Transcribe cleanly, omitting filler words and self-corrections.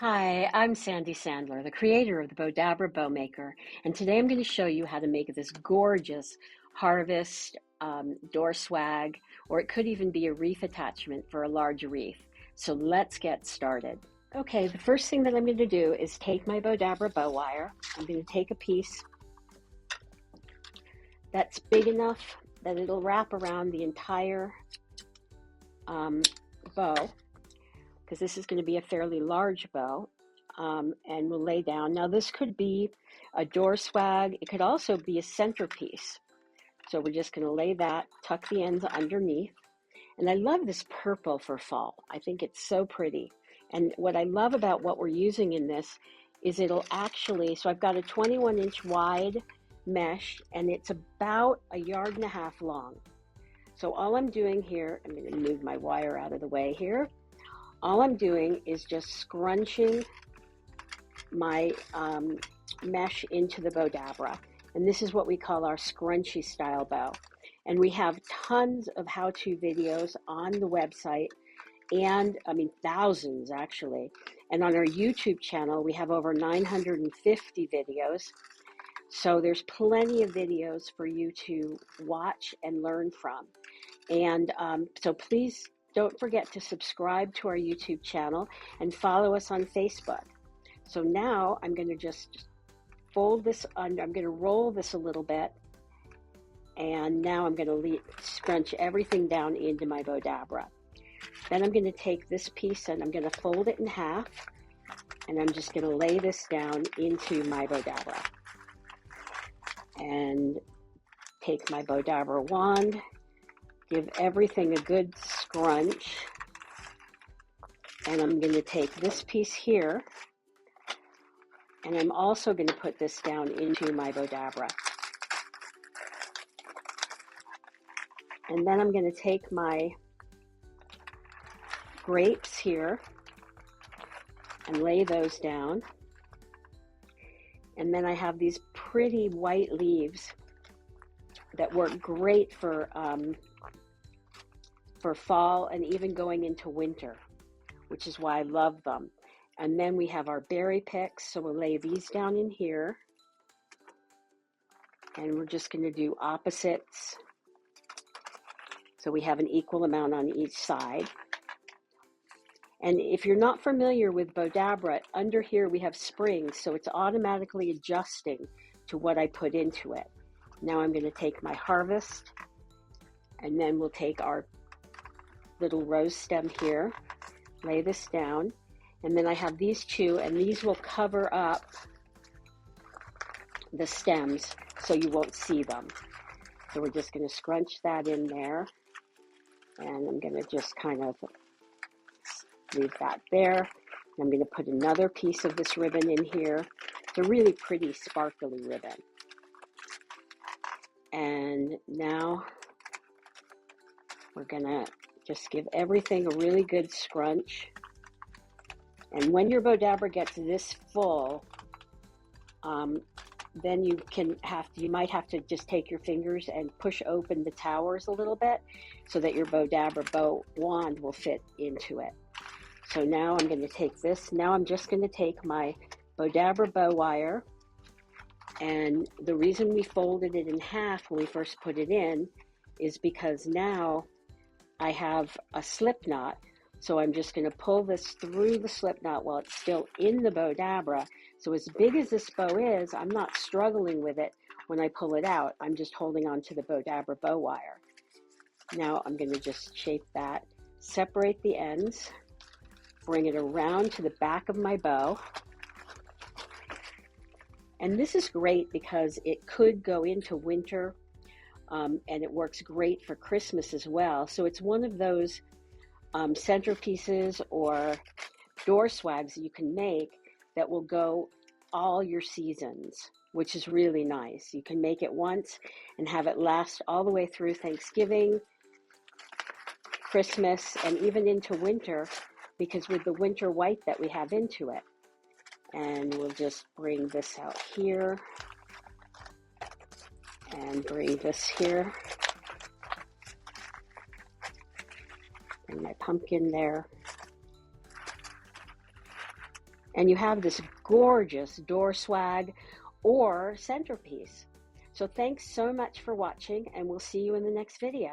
Hi, I'm Sandy Sandler, the creator of the Bowdabra Bow Maker, and today I'm going to show you how to make this gorgeous harvest door swag, or it could even be a wreath attachment for a large wreath. So let's get started. Okay, the first thing that I'm going to do is take my Bowdabra Bow Wire. I'm going to take a piece that's big enough that it'll wrap around the entire bow, because this is going to be a fairly large bow, and we'll lay down. Now this could be a door swag. It could also be a centerpiece. So we're just going to lay that, tuck the ends underneath. And I love this purple for fall. I think it's so pretty. And what I love about what we're using in this is it'll actually, so I've got a 21-inch wide mesh, and it's about 1.5 yards long. So all I'm doing here, I'm going to move my wire out of the way here. All I'm doing is just scrunching my mesh into the Bowdabra. And this is what we call our scrunchy-style bow. And we have tons of how-to videos on the website, and thousands actually. And on our YouTube channel, we have over 950 videos. So there's plenty of videos for you to watch and learn from. And so please don't forget to subscribe to our YouTube channel and follow us on Facebook. So now I'm going to just fold this under. I'm going to roll this a little bit. And now I'm going to scrunch everything down into my Bowdabra. Then I'm going to take this piece and I'm going to fold it in half. And I'm just going to lay this down into my Bowdabra. And take my Bowdabra wand. Give everything a good scrunch. And I'm going to take this piece here, and I'm also going to put this down into my Bowdabra. And then I'm going to take my grapes here and lay those down. And then I have these pretty white leaves that work great for fall and even going into winter, which is why I love them. And then we have our berry picks, so we'll lay these down in here. And we're just going to do opposites. So we have an equal amount on each side. And if you're not familiar with Bowdabra, under here we have springs, so it's automatically adjusting to what I put into it. Now I'm going to take my harvest, and then we'll take our little rose stem here, lay this down, and then I have these two, and these will cover up the stems so you won't see them. So we're just going to scrunch that in there, and I'm going to just kind of leave that there. And I'm going to put another piece of this ribbon in here. It's a really pretty sparkly ribbon. And now we're going to just give everything a really good scrunch. And when your Bowdabra gets this full, then you might have to just take your fingers and push open the towers a little bit so that your Bowdabra bow wand will fit into it. So now I'm going to take this. Now I'm just going to take my Bowdabra Bow Wire. And the reason we folded it in half when we first put it in is because now I have a slip knot. So I'm just going to pull this through the slip knot while it's still in the Bowdabra. So as big as this bow is, I'm not struggling with it when I pull it out. I'm just holding on to the Bowdabra bow wire. Now I'm going to just shape that, separate the ends, bring it around to the back of my bow. And this is great because it could go into winter, and it works great for Christmas as well. So it's one of those centerpieces or door swags that you can make that will go all your seasons, which is really nice. You can make it once and have it last all the way through Thanksgiving, Christmas, and even into winter, because with the winter white that we have into it. And we'll just bring this out here and bring this here. Bring my pumpkin there. and you have this gorgeous door swag or centerpiece. So thanks so much for watching, and we'll see you in the next video.